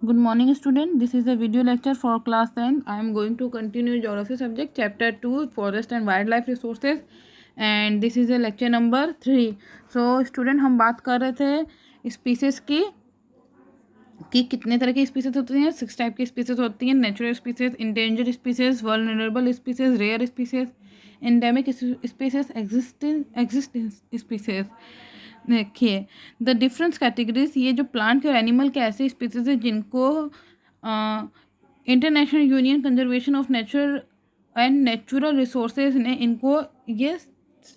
Good morning, student. This is a video lecture for class 10. I am going to continue geography subject, chapter 2, forest and wildlife resources, and this is a lecture number 3. So, student, हम बात कर रहे थे species की कि कितने तरह की स्पीसीज होती हैं। 6 टाइप की स्पीसीज होती हैं: natural species, endangered species, vulnerable species, rare species, endemic species, existing species. देखिए द डिफरेंस कैटेगरीज, ये जो प्लांट और एनिमल के ऐसे स्पीसीज है जिनको international union conservation of nature and natural resources ने इनको ये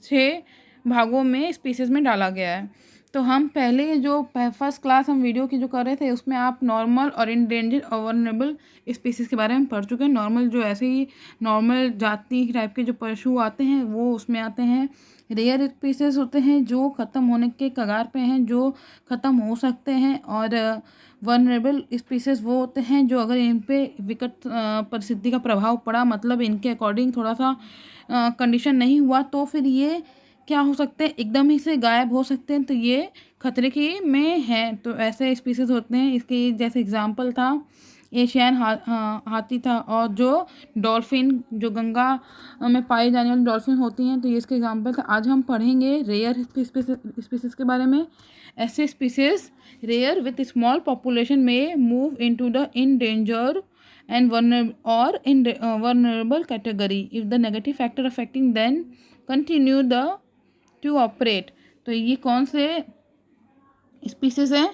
6 भागों में स्पीसीज में डाला गया है। तो हम पहले जो फर्स्ट क्लास हम वीडियो की जो कर रहे थे उसमें आप नॉर्मल और इंडेंजर और वल्नरेबल स्पीसीज़ के बारे में पढ़ चुके हैं। नॉर्मल जो ऐसे ही नॉर्मल जाति टाइप के जो पशु आते हैं वो उसमें आते हैं। रेयर स्पीसीज होते हैं जो ख़त्म होने के कगार पे हैं, जो ख़त्म हो सकते हैं। और वल्नरेबल स्पीसीज वो होते हैं जो अगर इन पे विकट परिस्थिति का प्रभाव पड़ा, मतलब इनके अकॉर्डिंग थोड़ा सा कंडीशन नहीं हुआ, तो फिर ये क्या हो सकते हैं, एकदम ही से गायब हो सकते हैं। तो ये खतरे की में है। तो ऐसे स्पीसीज होते हैं। इसके जैसे एग्जांपल था एशियन हाथी था, और जो डॉल्फिन जो गंगा में पाई जाने वाली डॉल्फिन होती हैं, तो ये इसके एग्जांपल था। आज हम पढ़ेंगे रेयर स्पीसीज के बारे में। ऐसे species rare with small population में move into the endangered and vulnerable category if the negative factor affecting then continue the to operate. तो ये कौन से स्पीसीज हैं,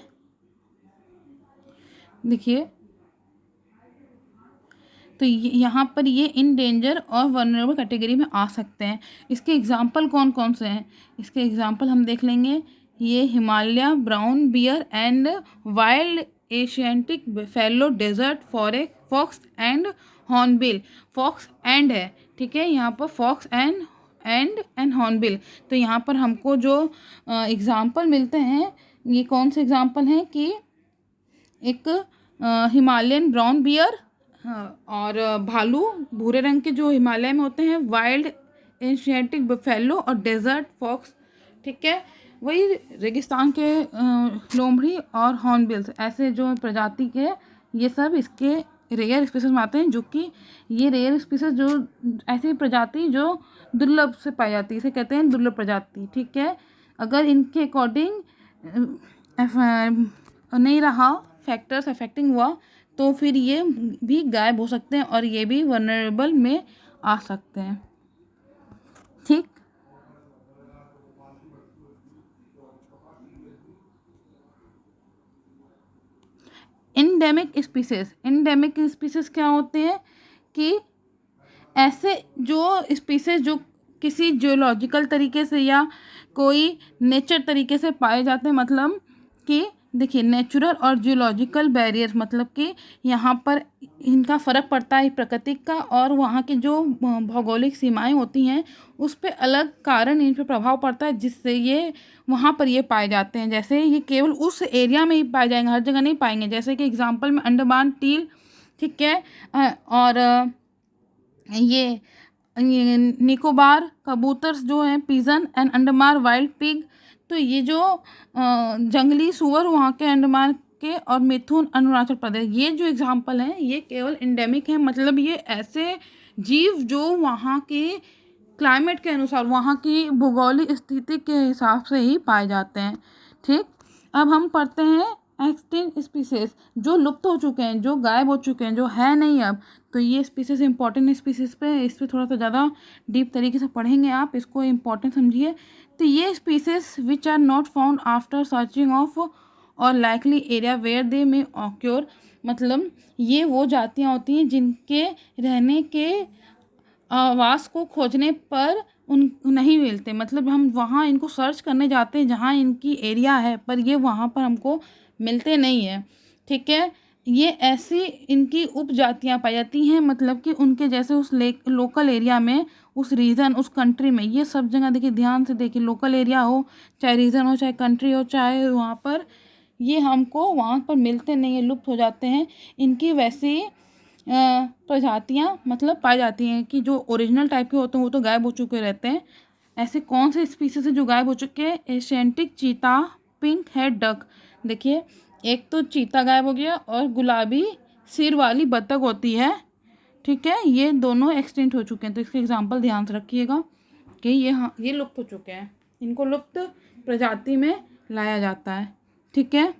देखिए। तो यहाँ पर ये इन डेंजर और वनरेबल कैटेगरी में आ सकते हैं। इसके एग्जांपल कौन कौन से हैं, इसके एग्जांपल हम देख लेंगे। ये Himalaya brown bear and wild Asiatic fellow desert fox and hornbill. Fox and है, ठीक है, यहाँ पर फॉक्स एंड हॉर्नबिल। तो यहाँ पर हमको जो एग्जांपल मिलते हैं, ये कौन से एग्जांपल हैं कि एक हिमालयन ब्राउन बियर, और भालू भूरे रंग के जो हिमालय में होते हैं, वाइल्ड एशियाटिक बफेलो और डेजर्ट फॉक्स, ठीक है। वही रेगिस्तान के लोमड़ी और हॉर्नबिल्स, ऐसे जो प्रजाति के ये सब इसके रेयर स्पीसीज में आते हैं। जो कि ये रेयर स्पीसीज जो ऐसी प्रजाति जो दुर्लभ से पाई जाती है, इसे कहते हैं दुर्लभ प्रजाति, ठीक है। अगर इनके अकॉर्डिंग नहीं रहा, फैक्टर्स अफेक्टिंग हुआ, तो फिर ये भी गायब हो सकते हैं और ये भी वनरेबल में आ सकते हैं, ठीक। इंडेमिक स्पीसीज क्या होते हैं कि ऐसे जो स्पीसीज जो किसी जियोलॉजिकल तरीके से या कोई नेचर तरीके से पाए जाते हैं। मतलब कि देखिए नेचुरल और जियोलॉजिकल बैरियर, मतलब कि यहाँ पर इनका फ़र्क पड़ता है प्रकृति का, और वहाँ की जो भौगोलिक सीमाएं होती हैं उस पर अलग कारण इन पर प्रभाव पड़ता है, जिससे ये वहाँ पर ये पाए जाते हैं। जैसे ये केवल उस एरिया में ही पाए जाएंगे, हर जगह नहीं पाएंगे। जैसे कि एग्जाम्पल में अंडमान टील, ठीक है, और ये निकोबार कबूतर जो हैं pigeon and Andaman wild pig. तो ये जो जंगली सुअर वहाँ के अंडमान के, और मिथुन अरुणाचल प्रदेश, ये जो एग्जांपल हैं ये केवल एंडेमिक हैं। मतलब ये ऐसे जीव जो वहाँ के क्लाइमेट के अनुसार, वहाँ की भूगोलिक स्थिति के हिसाब से ही पाए जाते हैं, ठीक। अब हम पढ़ते हैं एक्सटिंक्ट स्पीसीज, जो लुप्त हो चुके हैं, जो गायब हो चुके हैं, जो है नहीं अब। तो ये स्पीसीज इंपॉर्टेंट स्पीसीज पे, इस पर थोड़ा सा ज़्यादा डीप तरीके से पढ़ेंगे आप, इसको इम्पोर्टेंट समझिए। तो ये species which are not found after searching of और लाइकली एरिया वेयर दे में ऑक्योर। मतलब ये वो जातियाँ होती हैं जिनके रहने के आवास को खोजने पर उन नहीं मिलते। मतलब हम वहाँ इनको सर्च करने जाते हैं जहाँ इनकी एरिया है, पर ये वहाँ पर हमको मिलते नहीं हैं, ठीक है। ये ऐसी इनकी उपजातियाँ पाई जाती हैं, मतलब कि उनके जैसे उस लोकल एरिया में, उस रीजन, उस कंट्री में। ये सब जगह देखिए, ध्यान से देखिए, लोकल एरिया हो, चाहे रीजन हो, चाहे कंट्री हो, चाहे वहाँ पर, ये हमको वहाँ पर मिलते नहीं हैं, लुप्त हो जाते हैं। इनकी वैसी प्रजातियाँ मतलब पाई जाती हैं कि जो ओरिजिनल टाइप के होते हैं वो तो गायब हो चुके रहते हैं। ऐसे कौन से स्पीसीज हैं जो गायब हो चुके हैं? एशियटिक चीता, पिंक हेड डक। देखिए एक तो चीता गायब हो गया और गुलाबी सिर वाली बतख होती है, ठीक है, ये दोनों एक्सटिंक्ट हो चुके हैं। तो इसके एग्जाम्पल ध्यान से रखिएगा कि ये लुप्त हो चुके हैं, इनको लुप्त प्रजाति में लाया जाता है, ठीक है।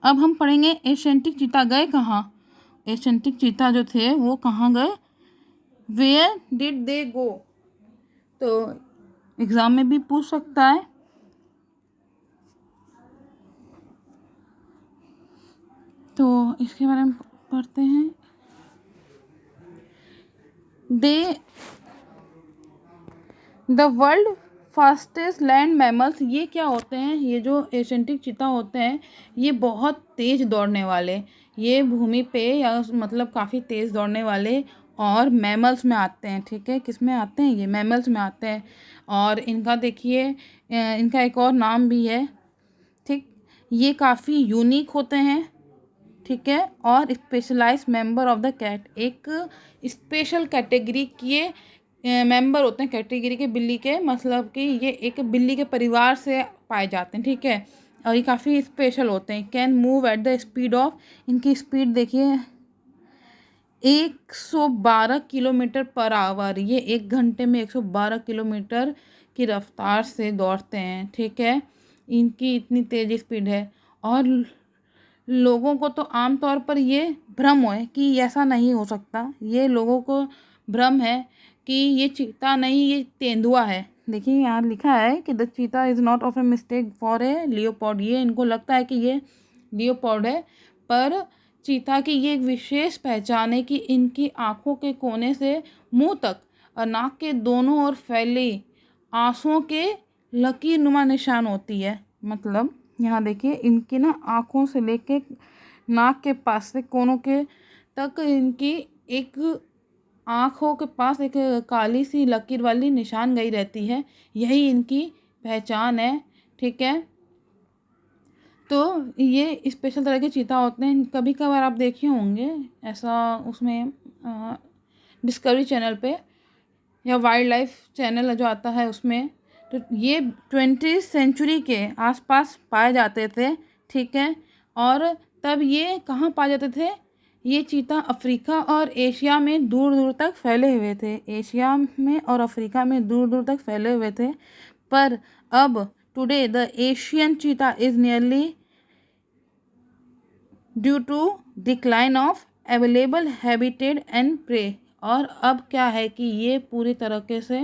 अब हम पढ़ेंगे एशियंटिक चीता गए कहाँ। एशियंटिक चीता जो थे वो कहाँ गए, वेयर डिड दे गो। तो एग्जाम में भी पूछ सकता है। तो इसके बारे में पढ़ते हैं। The world fastest land mammals, ये क्या होते हैं, ये जो एशियंटिक चीता होते हैं ये बहुत तेज़ दौड़ने वाले, ये भूमि पे या मतलब काफ़ी तेज़ दौड़ने वाले और मैमल्स में आते हैं, ठीक है। किस में आते हैं, ये मैमल्स में आते हैं। और इनका देखिए इनका एक और नाम भी है, ठीक। ये काफ़ी यूनिक होते हैं, ठीक है। और specialise member of the cat, एक स्पेशल कैटेगरी के मेंबर होते हैं, कैटेगरी के बिल्ली के, मतलब कि ये एक बिल्ली के परिवार से पाए जाते हैं, ठीक है। और ये काफ़ी स्पेशल होते हैं। Can move at the speed of, इनकी स्पीड देखिए 112 किलोमीटर पर आवर, ये 1 घंटे में 112 किलोमीटर की रफ्तार से दौड़ते हैं, ठीक है। इनकी इतनी तेज़ स्पीड है। और लोगों को तो आमतौर पर ये भ्रम है कि ऐसा नहीं हो सकता, ये लोगों को भ्रम है कि ये चीता नहीं, ये तेंदुआ है। देखिए यहाँ लिखा है कि the cheetah is not of a mistake for a leopard, ये इनको लगता है कि ये लियोपॉड है, पर चीता की ये एक विशेष पहचान है कि इनकी आँखों के कोने से मुंह तक और नाक के दोनों ओर फैले आंसुओं के लकीर नुमा निशान होती है। मतलब यहाँ देखिए इनकी ना आँखों से लेके नाक के पास से कोनों के तक इनकी एक आँखों के पास एक काली सी लकीर वाली निशान गई रहती है, यही इनकी पहचान है, ठीक है। तो ये स्पेशल तरह के चीता होते हैं। कभी कभार आप देखे होंगे ऐसा उसमें डिस्कवरी चैनल पे या वाइल्ड लाइफ चैनल जो आता है उसमें, तो ये 20वीं सेंचुरी के आसपास पाए जाते थे, ठीक है। और तब ये कहाँ पाए जाते थे, ये चीता अफ्रीका और एशिया में दूर दूर तक फैले हुए थे, एशिया में और अफ्रीका में दूर दूर तक फैले हुए थे। पर अब today the Asian cheetah is nearly due to decline of available habitat and prey. और अब क्या है कि ये पूरी तरीके से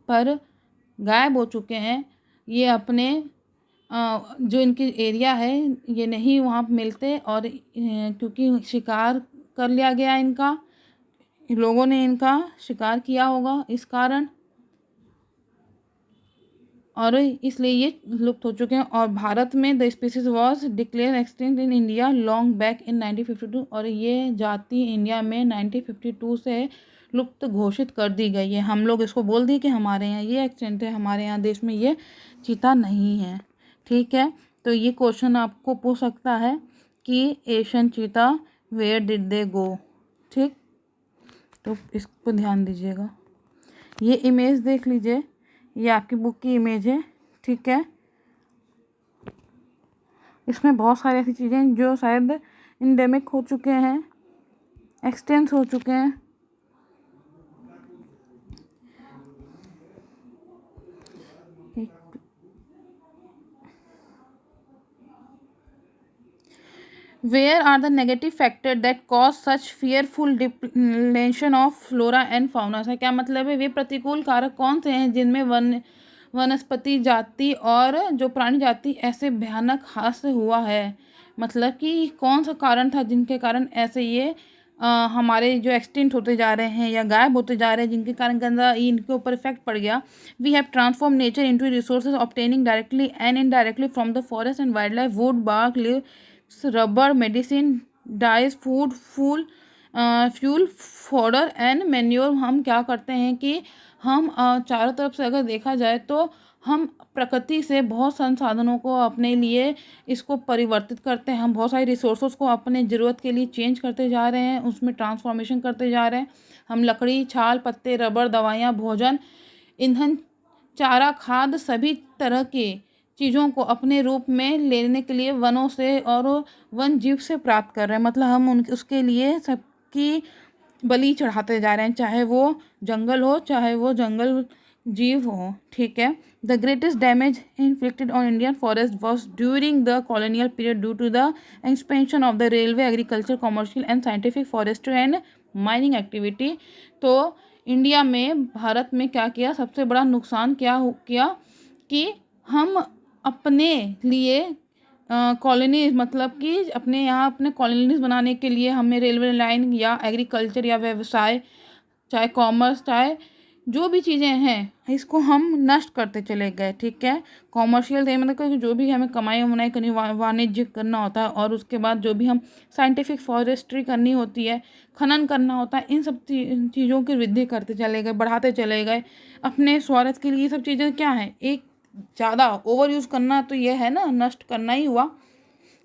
पर गायब हो चुके हैं, ये अपने जो इनकी एरिया है ये नहीं वहाँ मिलते, और क्योंकि शिकार कर लिया गया इनका, लोगों ने इनका शिकार किया होगा इस कारण, और इसलिए ये लुप्त हो चुके हैं। और भारत में the species was declare extinct in India long back in 1952, और ये जाति इंडिया में 1952 से लुप्त घोषित कर दी गई है। हम लोग इसको बोल दिए कि हमारे यहाँ ये एक्सटेंट है, हमारे यहाँ देश में ये चीता नहीं है, ठीक है। तो ये क्वेश्चन आपको पूछ सकता है कि एशियन चीता वेयर डिड दे गो, ठीक। तो इस पर ध्यान दीजिएगा। ये इमेज देख लीजिए, ये आपकी बुक की इमेज है, ठीक है। इसमें बहुत सारी ऐसी चीज़ें जो शायद इंडेमिक हो चुके हैं, एक्सटेंस हो चुके हैं। Where are the negative factor that cause such fearful depletion of flora and fauna, से क्या मतलब है, वे प्रतिकूल कारक कौन से हैं जिनमें वनस्पति जाति और जो प्राणी जाति ऐसे भयानक हास्य हुआ है। मतलब कि कौन सा कारण था जिनके कारण ऐसे ये हमारे जो एक्सटिंक्ट होते जा रहे हैं या गायब होते जा रहे हैं, जिनके कारण गंदा इनके ऊपर इफेक्ट पड़ गया। We have transform nature into resources obtaining directly and indirectly from the forest and wild life, wood, bark, leave, rubber, medicine, dyes, food, fuel, fodder and manure. हम क्या करते हैं कि हम चारों तरफ से अगर देखा जाए तो हम प्रकृति से बहुत संसाधनों को अपने लिए इसको परिवर्तित करते हैं, हम बहुत सारी रिसोर्सेज को अपने ज़रूरत के लिए चेंज करते जा रहे हैं, उसमें ट्रांसफॉर्मेशन करते जा रहे हैं। हम लकड़ी, छाल, पत्ते, रबर, दवाइयाँ, भोजन ईंधन, चारा, खाद सभी तरह के चीज़ों को अपने रूप में लेने के लिए वनों से और वन जीव से प्राप्त कर रहे हैं। मतलब हम उन उसके लिए सबकी बलि चढ़ाते जा रहे हैं, चाहे वो जंगल हो चाहे वो जंगल जीव हो। ठीक है। The greatest damage inflicted on Indian forest was during the colonial period due to the expansion of the railway, agriculture, commercial and scientific, forestry and mining activity. तो इंडिया में, भारत में क्या किया, सबसे बड़ा नुकसान क्या किया कि हम अपने लिए कॉलोनीज, मतलब कि अपने यहाँ अपने कॉलोनीज बनाने के लिए हमें रेलवे लाइन या एग्रीकल्चर या व्यवसाय, चाहे कॉमर्स, चाहे जो भी चीज़ें हैं, इसको हम नष्ट करते चले गए। ठीक है। कॉमर्शियल थे, मतलब कि जो भी हमें कमाई वमाई करनी, वाणिज्य करना होता है, और उसके बाद जो भी हम साइंटिफिक फॉरेस्ट्री करनी होती है, खनन करना होता है, इन सब चीज़ों की वृद्धि करते चले गए, बढ़ाते चले गए अपने स्वार्थ के लिए। ये सब चीज़ें क्या है, एक ज़्यादा ओवर यूज़ करना, तो ये है ना, नष्ट करना ही हुआ।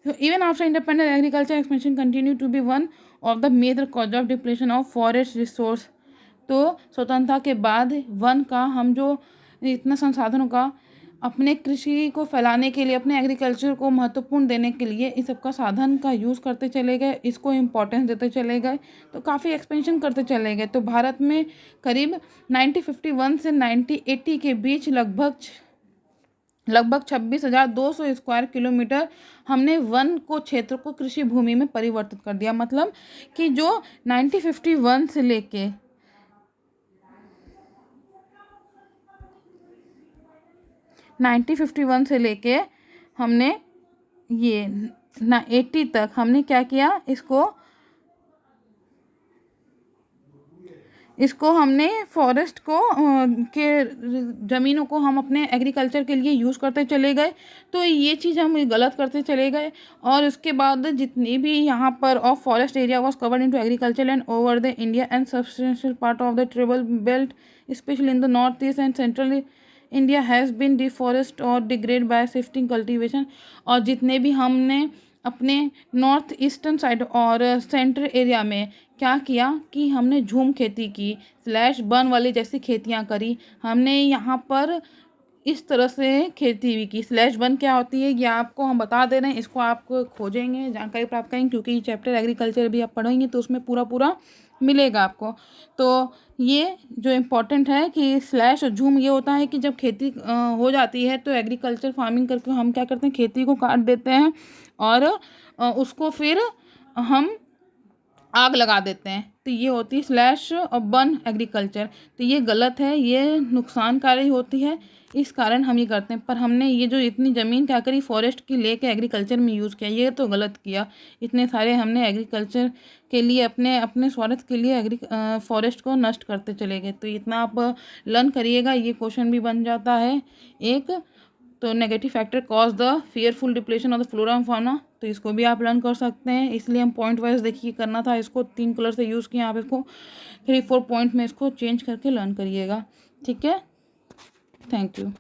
Even after independence, agriculture expansion continue to be one of the major cause of depletion of forest resource. तो स्वतंत्रता के बाद वन का, हम जो इतना संसाधनों का अपने कृषि को फैलाने के लिए, अपने एग्रीकल्चर को महत्वपूर्ण देने के लिए इस सब का साधन का यूज़ करते चले गए, इसको इम्पोर्टेंस देते चले गए, तो काफ़ी एक्सपेंशन करते चले गए। तो भारत में करीब 1951 से 1980 के बीच लगभग 26,200 स्क्वायर किलोमीटर हमने वन को, क्षेत्र को कृषि भूमि में परिवर्तित कर दिया। मतलब कि जो 1951 से लेके 1951 से लेके हमने ये 80 तक हमने क्या किया, इसको हमने फॉरेस्ट को के ज़मीनों को हम अपने एग्रीकल्चर के लिए यूज़ करते चले गए। तो ये चीज़ हम गलत करते चले गए। और उसके बाद जितनी भी यहाँ पर of forest area was covered into agriculture and over the India and substantial part of the tribal belt specially in the north east and central India has been deforest और डिग्रेड बाय शिफ्टिंग कल्टीवेशन। और जितने भी हमने अपने north eastern side और central area में क्या किया कि हमने झूम खेती की, स्लैश बर्न वाली जैसी खेतियाँ करी, हमने यहाँ पर इस तरह से खेती भी की। स्लैश बर्न क्या होती है ये आपको हम बता दे रहे हैं, इसको आप खोजेंगे, जानकारी प्राप्त करेंगे, क्योंकि ये चैप्टर एग्रीकल्चर भी आप पढ़ेंगे तो उसमें पूरा मिलेगा आपको। तो ये जो इम्पोर्टेंट है कि स्लैश और झूम ये होता है कि जब खेती हो जाती है तो एग्रीकल्चर फार्मिंग करके हम क्या करते हैं, खेती को काट देते हैं और उसको फिर हम आग लगा देते हैं। तो ये होती है स्लैश और बर्न एग्रीकल्चर। तो ये गलत है, ये नुकसानकारी होती है, इस कारण हम ये करते हैं। पर हमने ये जो इतनी ज़मीन क्या करी, फॉरेस्ट की लेके एग्रीकल्चर में यूज़ किया, ये तो गलत किया। इतने सारे हमने एग्रीकल्चर के लिए अपने स्वार्थ के लिए फॉरेस्ट को नष्ट करते चले गए। तो इतना आप लर्न करिएगा, ये क्वेश्चन भी बन जाता है एक। तो negative factor cause the fearful depletion of the flora and fauna, तो इसको भी आप लर्न कर सकते हैं। इसलिए हम पॉइंट वाइज देखिए करना था, इसको 3 कलर से यूज़ किया, आप इसको 3-4 पॉइंट में इसको चेंज करके लर्न करिएगा। ठीक है, थैंक यू।